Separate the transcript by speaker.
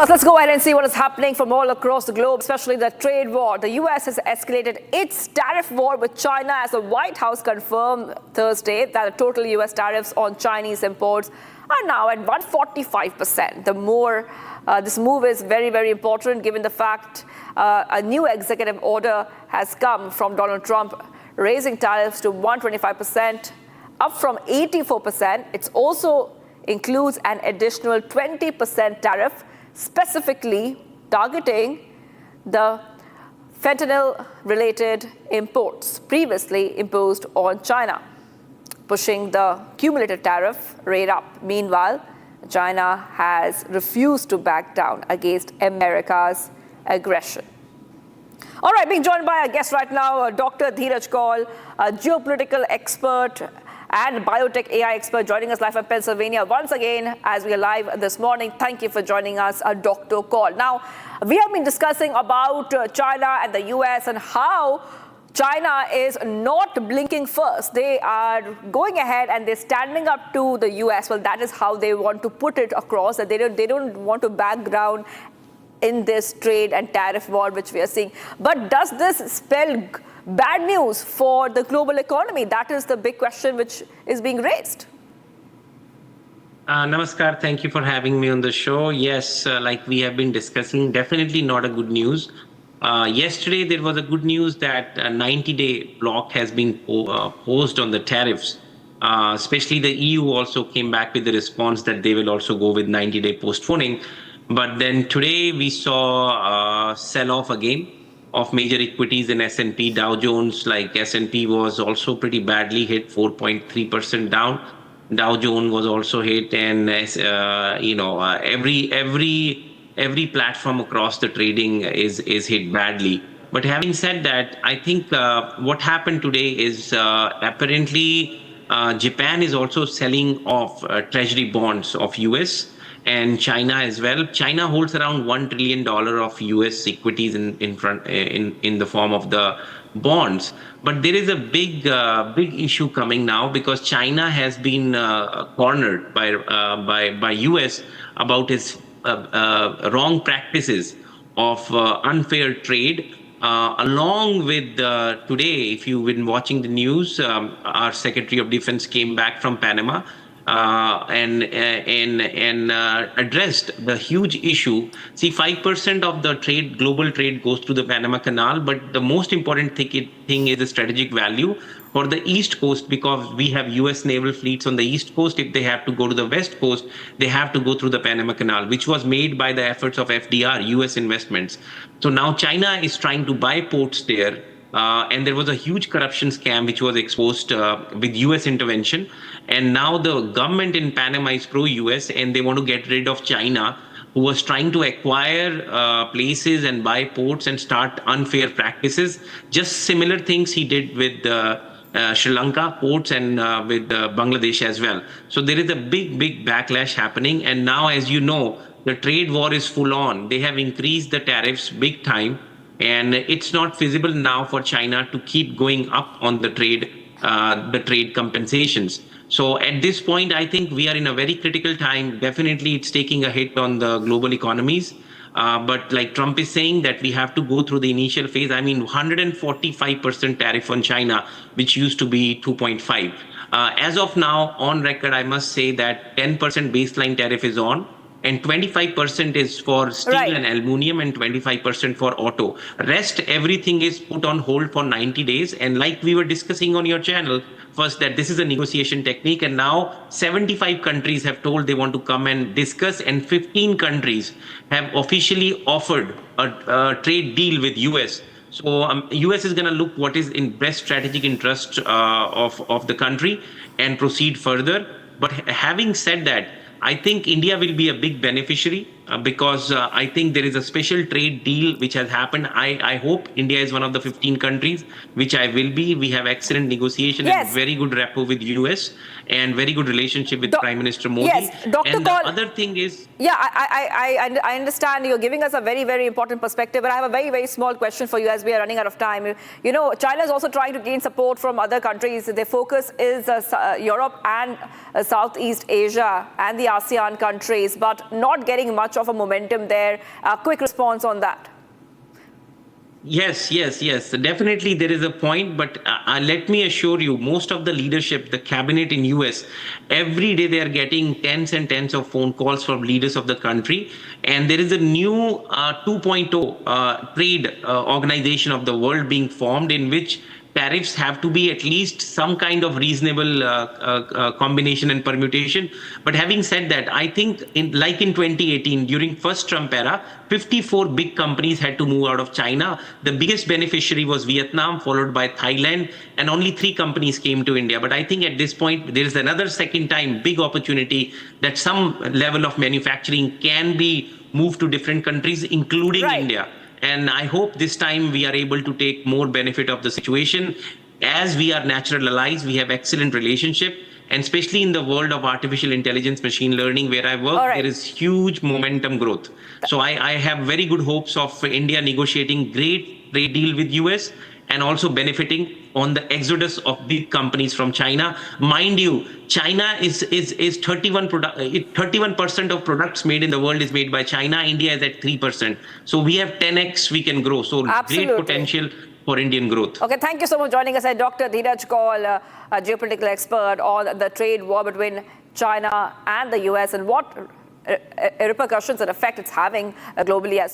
Speaker 1: first, let's go ahead and see what is happening from all across the globe, especially the trade war. The U.S. has escalated its tariff war with China as the White House confirmed Thursday that the total U.S. tariffs on Chinese imports are now at 145%. This move is very, very important given the fact a new executive order has come from Donald Trump raising tariffs to 125%, up from 84%. It also includes an additional 20% tariff, specifically targeting the fentanyl-related imports previously imposed on China, pushing the cumulative tariff rate up. Meanwhile, China has refused to back down against America's aggression. All right, being joined by our guest right now, Dr. Dheeraj Kaul, a geopolitical expert and biotech AI expert, joining us live from Pennsylvania once again as we are live this morning. Thank you for joining us, Dr. Kaul. Now, we have been discussing about China and the US and how China is not blinking first. They are going ahead and they're standing up to the US. Well, that is how they want to put it across, that they don't want to back down in this trade and tariff war which we are seeing. But does this spell bad news for the global economy? That is the big question which is being raised.
Speaker 2: Namaskar, thank you for having me on the show. Yes, like we have been discussing, definitely not a good news. Yesterday, there was a good news that a 90-day block has been posed on the tariffs. Especially the EU also came back with the response that they will also go with 90-day postponing. But then today we saw a sell-off again of major equities in S&P. Dow Jones, like S&P, was also pretty badly hit, 4.3% down. Dow Jones was also hit, and every platform across the trading is hit badly. But having said that, I think what happened today is apparently Japan is also selling off treasury bonds of US. And China as well. China holds around $1 trillion of U.S. equities in the form of the bonds. But there is a big issue coming now because China has been cornered by U.S. about its wrong practices of unfair trade. Along with today, if you've been watching the news, our Secretary of Defense came back from Panama. And addressed the huge issue. See, 5% of the trade, global trade, goes through the Panama Canal, but the most important thing is the strategic value for the East Coast, because we have U.S. naval fleets on the East Coast. If they have to go to the West Coast, they have to go through the Panama Canal, which was made by the efforts of FDR, U.S. investments. So now China is trying to buy ports there. And there was a huge corruption scam which was exposed with U.S. intervention. And now the government in Panama is pro-U.S. and they want to get rid of China, who was trying to acquire places and buy ports and start unfair practices. Just similar things he did with Sri Lanka ports and with Bangladesh as well. So there is a big backlash happening. And now, as you know, the trade war is full on. They have increased the tariffs big time. And it's not feasible now for China to keep going up on the trade compensations. So at this point, I think we are in a very critical time. Definitely, it's taking a hit on the global economies. But like Trump is saying that we have to go through the initial phase. I mean, 145% tariff on China, which used to be 2.5. As of now, on record, I must say that 10% baseline tariff is on. And 25% is for steel and aluminum and 25% for auto. Rest, everything is put on hold for 90 days. And like we were discussing on your channel, first that this is a negotiation technique. And now 75 countries have told they want to come and discuss. And 15 countries have officially offered a trade deal with US. So US is going to look what is in best strategic interest of the country and proceed further. But having said that, I think India will be a big beneficiary because I think there is a special trade deal which has happened. I hope India is one of the 15 countries, which I will be. We have excellent negotiation and very good rapport with US and very good relationship with Prime Minister Modi.
Speaker 1: Yes, Dr.
Speaker 2: And the other thing is...
Speaker 1: Yeah, I understand you're giving us a very important perspective, but I have a very small question for you as we are running out of time. You know, China is also trying to gain support from other countries. Their focus is Europe and Southeast Asia and the ASEAN countries, but not getting much of a momentum there. A quick response on that.
Speaker 2: Yes. Definitely there is a point, but let me assure you, most of the leadership, the cabinet in US, every day they are getting tens and tens of phone calls from leaders of the country. And there is a new 2.0 trade organization of the world being formed, in which tariffs have to be at least some kind of reasonable combination and permutation. But having said that, I think like in 2018, during first Trump era, 54 big companies had to move out of China. The biggest beneficiary was Vietnam, followed by Thailand, and only 3 companies came to India. But I think at this point, there is another second time big opportunity that some level of manufacturing can be moved to different countries, including India. And I hope this time we are able to take more benefit of the situation. As we are natural allies, we have excellent relationship. And especially in the world of artificial intelligence, machine learning, where I work, there is huge momentum growth. So I have very good hopes of India negotiating great trade deal with US, and also benefiting on the exodus of big companies from China. Mind you, China is 31% of products made in the world is made by China. India is at 3%. So we have 10x we can grow. So great potential for Indian growth.
Speaker 1: Okay, thank you so much for joining us. Dr. Dheeraj Kaul, a geopolitical expert on the trade war between China and the US and what repercussions and effect it's having globally as well.